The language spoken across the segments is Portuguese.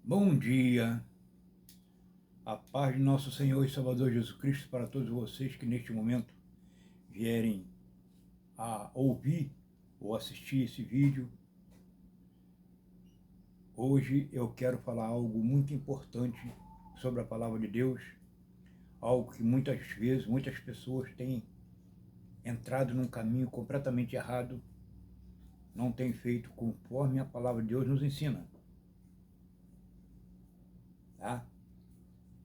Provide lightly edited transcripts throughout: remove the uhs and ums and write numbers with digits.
Bom dia, a paz de nosso Senhor e Salvador Jesus Cristo para todos vocês que neste momento vierem a ouvir ou assistir esse vídeo. Hoje eu quero falar algo muito importante sobre a palavra de Deus, algo que muitas vezes, muitas pessoas têm entrado num caminho completamente errado, não têm feito conforme a palavra de Deus nos ensina, tá?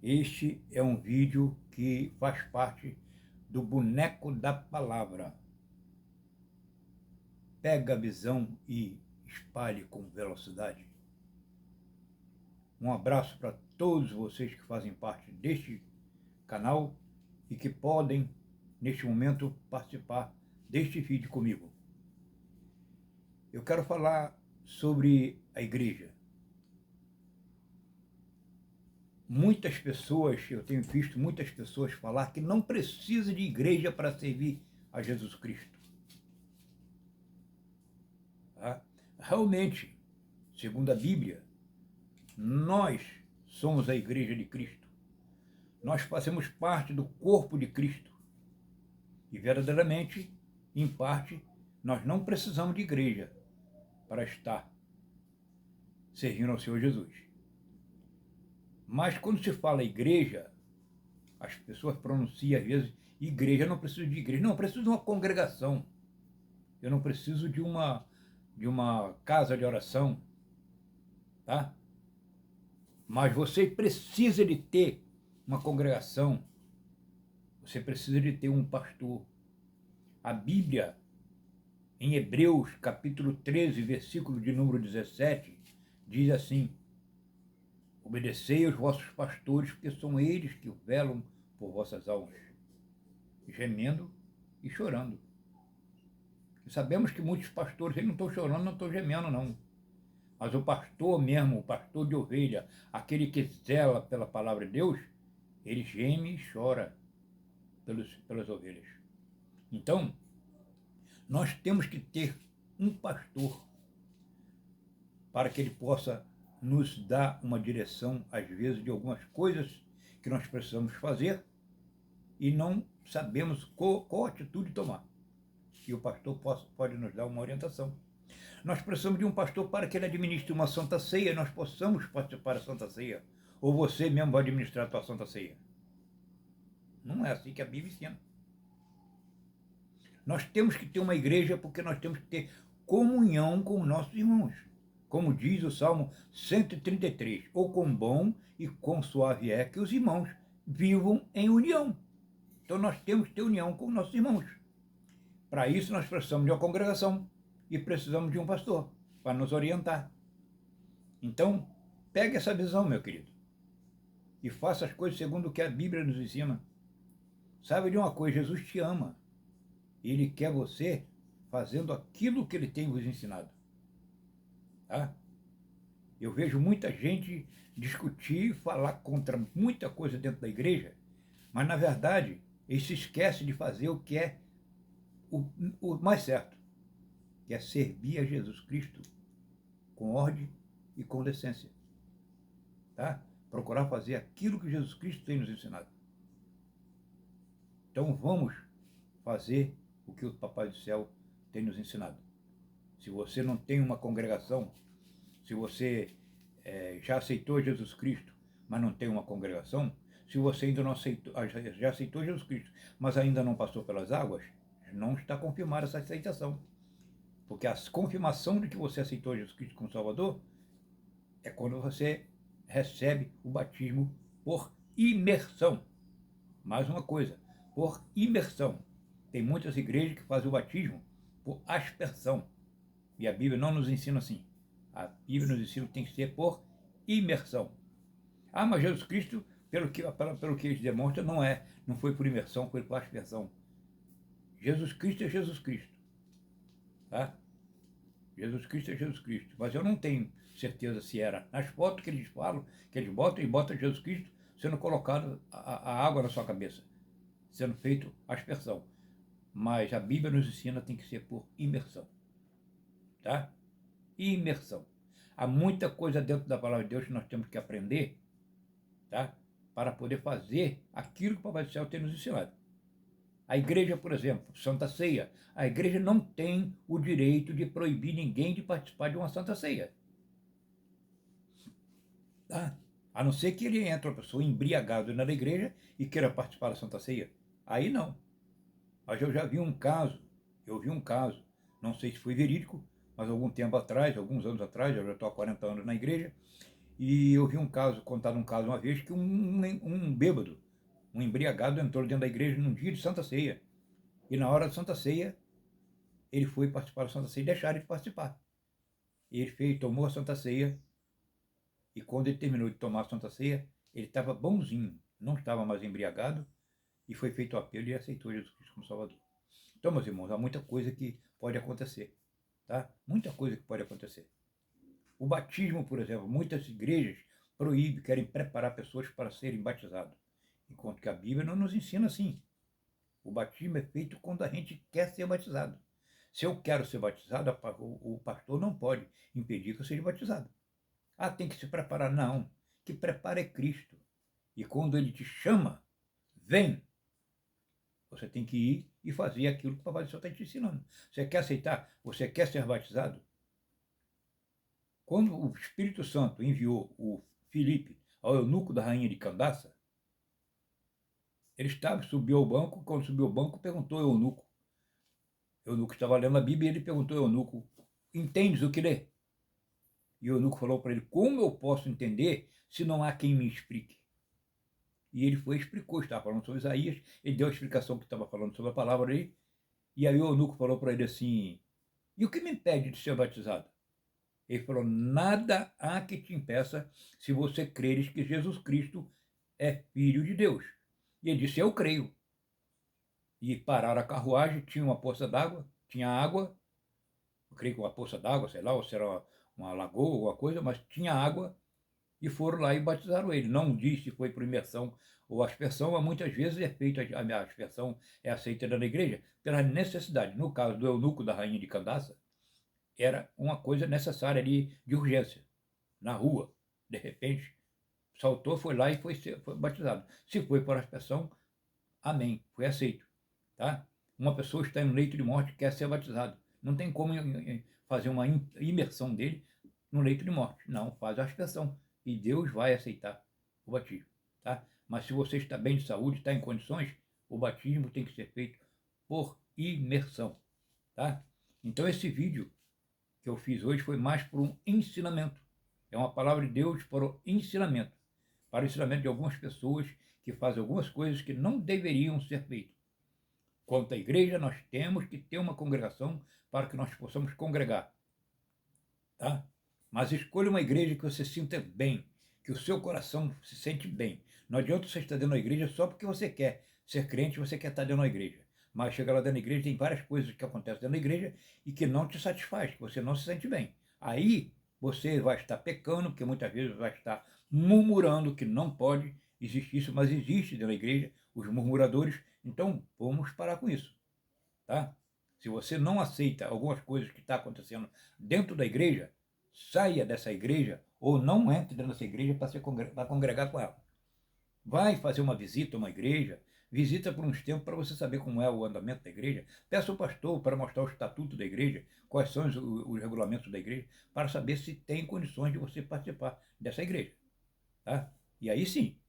Este é um vídeo que faz parte do boneco da palavra. Pega a visão e espalhe com velocidade. Um abraço para todos vocês que fazem parte deste canal e que podem, neste momento, participar deste vídeo comigo. Eu quero falar sobre a igreja. Muitas pessoas, eu tenho visto muitas pessoas falar que não precisa de igreja para servir a Jesus Cristo. Tá? Realmente, segundo a Bíblia, nós somos a igreja de Cristo. Nós fazemos parte do corpo de Cristo. E verdadeiramente, em parte, nós não precisamos de igreja para estar servindo ao Senhor Jesus. Mas quando se fala igreja, as pessoas pronunciam às vezes igreja. Eu não preciso de igreja. Não, eu preciso de uma congregação. Eu não preciso de uma casa de oração, tá? Mas você precisa de ter uma congregação. Você precisa de ter um pastor. A Bíblia, em Hebreus, capítulo 13, versículo de número 17, diz assim: obedecei aos vossos pastores, porque são eles que velam por vossas almas, gemendo e chorando. E sabemos que muitos pastores eles não estão chorando, não estão gemendo, não. Mas o pastor mesmo, o pastor de ovelha, aquele que zela pela palavra de Deus, ele geme e chora pelas ovelhas. Então, nós temos que ter um pastor para que ele possa nos dar uma direção, às vezes, de algumas coisas que nós precisamos fazer e não sabemos qual atitude tomar. E o pastor pode nos dar uma orientação. Nós precisamos de um pastor para que ele administre uma santa ceia, nós possamos participar da santa ceia. Ou você mesmo vai administrar a tua santa ceia. Não é assim que a Bíblia ensina. Nós temos que ter uma igreja porque nós temos que ter comunhão com os nossos irmãos. Como diz o Salmo 133, ou quão bom e quão suave é que os irmãos vivam em união. Então nós temos que ter união com os nossos irmãos. Para isso nós precisamos de uma congregação e precisamos de um pastor para nos orientar. Então, pegue essa visão, meu querido, e faça as coisas segundo o que a Bíblia nos ensina. Sabe de uma coisa, Jesus te ama. Ele quer você fazendo aquilo que ele tem vos ensinado. Tá? Eu vejo muita gente discutir, falar contra muita coisa dentro da igreja, mas na verdade ele se esquece de fazer o que é o mais certo, que é servir a Jesus Cristo com ordem e com decência. Tá? Procurar fazer aquilo que Jesus Cristo tem nos ensinado. Então vamos fazer o que o Papai do Céu tem nos ensinado. Se você não tem uma congregação, se você já aceitou Jesus Cristo, mas não tem uma congregação, se você ainda não aceitou, já aceitou Jesus Cristo, mas ainda não passou pelas águas, não está confirmada essa aceitação. Porque a confirmação de que você aceitou Jesus Cristo como Salvador é quando você recebe o batismo por imersão. Mais uma coisa, por imersão. Tem muitas igrejas que fazem o batismo por aspersão. E a Bíblia não nos ensina assim. A Bíblia nos ensina que tem que ser por imersão. Ah, mas Jesus Cristo, pelo que eles demonstram, não foi por imersão, foi por aspersão. Jesus Cristo é Jesus Cristo. Tá? Jesus Cristo é Jesus Cristo. Mas eu não tenho certeza se era. Nas fotos que eles falam, que eles botam Jesus Cristo sendo colocado a água na sua cabeça, sendo feito aspersão. Mas a Bíblia nos ensina que tem que ser por imersão. Tá? Imersão. Há muita coisa dentro da palavra de Deus que nós temos que aprender, tá? Para poder fazer aquilo que o Papai do Céu tem nos ensinado. A igreja, por exemplo, Santa Ceia. A igreja não tem o direito de proibir ninguém de participar de uma Santa Ceia. Tá? A não ser que ele entre uma pessoa embriagada na igreja e queira participar da Santa Ceia. Aí não. Mas eu já vi um caso, não sei se foi verídico, mas algum tempo atrás, alguns anos atrás, eu já estou há 40 anos na igreja, e eu vi um caso, contado um caso uma vez, que um bêbado, um embriagado entrou dentro da igreja num dia de Santa Ceia. E na hora da Santa Ceia, ele foi participar da Santa Ceia e deixaram de participar. E ele fez, tomou a Santa Ceia, e quando ele terminou de tomar a Santa Ceia, ele estava bonzinho, não estava mais embriagado, e foi feito o apelo e aceitou Jesus Cristo como Salvador. Então, meus irmãos, há muita coisa que pode acontecer, tá? Muita coisa que pode acontecer. O batismo, por exemplo, muitas igrejas proíbem, querem preparar pessoas para serem batizadas, enquanto que a Bíblia não nos ensina assim. O batismo é feito quando a gente quer ser batizado. Se eu quero ser batizado, o pastor não pode impedir que eu seja batizado. Ah, tem que se preparar. Não. Que prepara é Cristo. E quando ele te chama, vem. Você tem que ir e fazer aquilo que o Papai do Céu está te ensinando. Você quer aceitar? Você quer ser batizado? Quando o Espírito Santo enviou o Filipe ao eunuco da rainha de Candaça, ele subiu ao banco, quando subiu ao banco, perguntou ao eunuco. O eunuco estava lendo a Bíblia e ele perguntou ao eunuco, entendes o que lê? E o eunuco falou para ele, como eu posso entender se não há quem me explique? E ele foi e explicou, estava falando sobre Isaías, ele deu a explicação que estava falando sobre a palavra aí, e aí o eunuco falou para ele assim, e o que me impede de ser batizado? Ele falou, nada há que te impeça se você creres que Jesus Cristo é Filho de Deus. E ele disse, eu creio. E pararam a carruagem, tinha uma poça d'água, tinha água, eu creio que uma poça d'água, sei lá, ou se era uma lagoa, alguma coisa, mas tinha água, e foram lá e batizaram ele. Não diz se foi por imersão ou aspersão, mas muitas vezes é feita, a aspersão é aceita na igreja pela necessidade. No caso do eunuco da rainha de Candaça, era uma coisa necessária ali de urgência, na rua, de repente, saltou, foi lá e foi batizado. Se foi por aspersão, amém, foi aceito. Tá? Uma pessoa está em um leito de morte e quer ser batizado. Não tem como fazer uma imersão dele no leito de morte. Não, faz a aspersão e Deus vai aceitar o batismo. Tá? Mas se você está bem de saúde, está em condições, o batismo tem que ser feito por imersão. Tá? Então esse vídeo que eu fiz hoje foi mais por um ensinamento. É uma palavra de Deus para o ensinamento. Para o ensinamento de algumas pessoas que fazem algumas coisas que não deveriam ser feitas. Quanto à igreja, nós temos que ter uma congregação para que nós possamos congregar. Tá? Mas escolha uma igreja que você sinta bem, que o seu coração se sente bem. Não adianta você estar dentro da igreja só porque você quer ser crente, você quer estar dentro da igreja. Mas chega lá dentro da igreja, tem várias coisas que acontecem dentro da igreja e que não te satisfaz, que você não se sente bem. Aí você vai estar pecando, porque muitas vezes vai estar murmurando que não pode existir isso, mas existe dentro da igreja os murmuradores. Então vamos parar com isso. Tá? Se você não aceita algumas coisas que estão acontecendo dentro da igreja, saia dessa igreja ou não entre dentro dessa igreja para congregar com ela. Vai fazer uma visita a uma igreja, visita por uns tempos para você saber como é o andamento da igreja. Peça ao pastor para mostrar o estatuto da igreja, quais são os regulamentos da igreja, para saber se tem condições de você participar dessa igreja. Tá? E aí sim,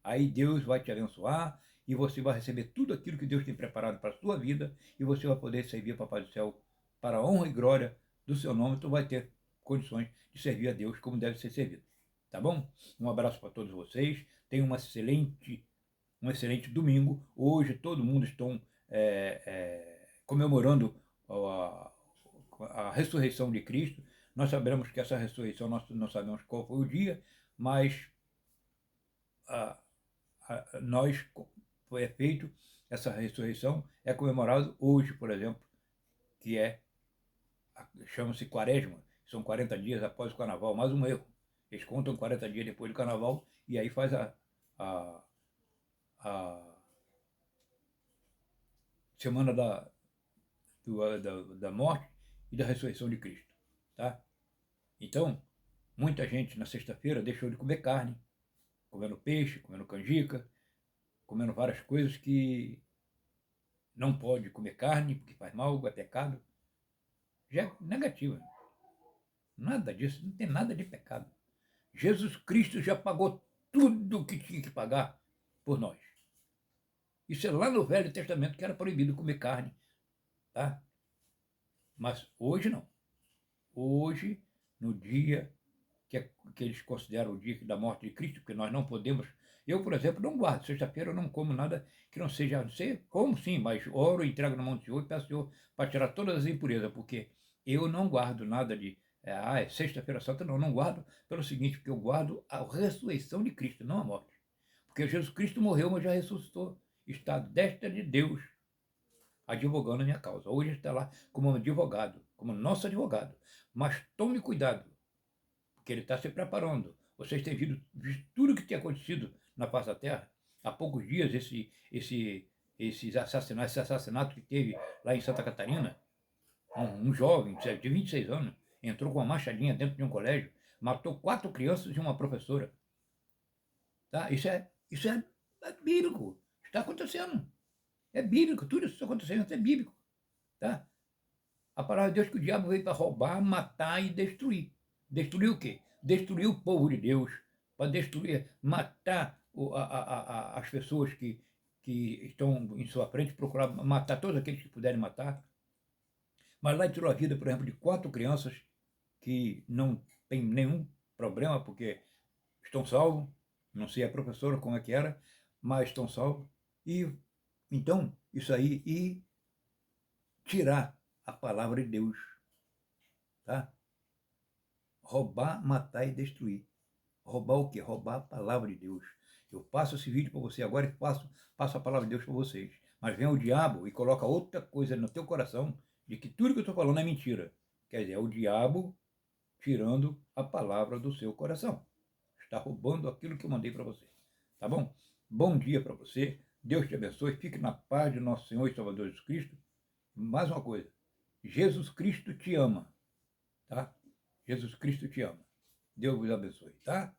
aí Deus vai te abençoar e você vai receber tudo aquilo que Deus tem preparado para a sua vida e você vai poder servir o Papai do Céu para a honra e glória do seu nome. Tu vai ter condições de servir a Deus como deve ser servido. Tá bom? Um abraço para todos vocês. Tenham um excelente domingo. Hoje todo mundo está comemorando a ressurreição de Cristo. Nós sabemos que essa ressurreição, nós não sabemos qual foi o dia, mas a, nós foi feito essa ressurreição, é comemorado hoje, por exemplo, que chama-se Quaresma, são 40 dias após o Carnaval, mais um erro. Eles contam 40 dias depois do Carnaval e aí faz a, a semana da morte e da ressurreição de Cristo. Tá? Então, Muita gente na sexta-feira deixou de comer carne, comendo peixe, comendo canjica, comendo várias coisas que não pode comer carne, porque faz mal, é pecado. Já é negativa. Nada disso, não tem nada de pecado. Jesus Cristo já pagou tudo o que tinha que pagar por nós. Isso é lá no Velho Testamento que era proibido comer carne, tá? Mas hoje não. Hoje, no dia que eles consideram o dia da morte de Cristo, porque nós não podemos. Eu, por exemplo, não guardo. Sexta-feira eu não como nada que não seja. Não sei, como sim, mas oro, entrego na mão do Senhor e peço ao Senhor para tirar todas as impurezas, porque eu não guardo nada de. É sexta-feira santa, não. Não guardo pelo seguinte, porque eu guardo a ressurreição de Cristo, não a morte. Porque Jesus Cristo morreu, mas já ressuscitou. Está à destra de Deus, advogando a minha causa. Hoje está lá como advogado, como nosso advogado. Mas tome cuidado, porque ele está se preparando. Vocês têm visto tudo o que tem acontecido na face da Terra. Há poucos dias, esse assassinato que teve lá em Santa Catarina, um jovem de 26 anos entrou com uma machadinha dentro de um colégio, matou 4 crianças e uma professora. Tá? Isso é bíblico. Está acontecendo. É bíblico. Tudo isso está acontecendo. Isso é bíblico. Tá? A palavra de Deus é que o diabo veio para roubar, matar e destruir. Destruir o quê? Destruir o povo de Deus, para destruir, matar as pessoas que estão em sua frente, procurar matar todos aqueles que puderem matar. Mas lá ele tirou a vida, por exemplo, de 4 crianças que não tem nenhum problema, porque estão salvos. Não sei a professora como é que era, mas estão salvos. E então, isso aí, e tirar a palavra de Deus, tá? Roubar, matar e destruir. Roubar o quê? Roubar a palavra de Deus. Eu passo esse vídeo para você agora e passo a palavra de Deus para vocês. Mas vem o diabo e coloca outra coisa no teu coração de que tudo que eu estou falando é mentira. Quer dizer, é o diabo tirando a palavra do seu coração. Está roubando aquilo que eu mandei para você. Tá bom? Bom dia para você. Deus te abençoe. Fique na paz de nosso Senhor e Salvador Jesus Cristo. Mais uma coisa. Jesus Cristo te ama. Tá? Jesus Cristo te ama. Deus vos abençoe, tá?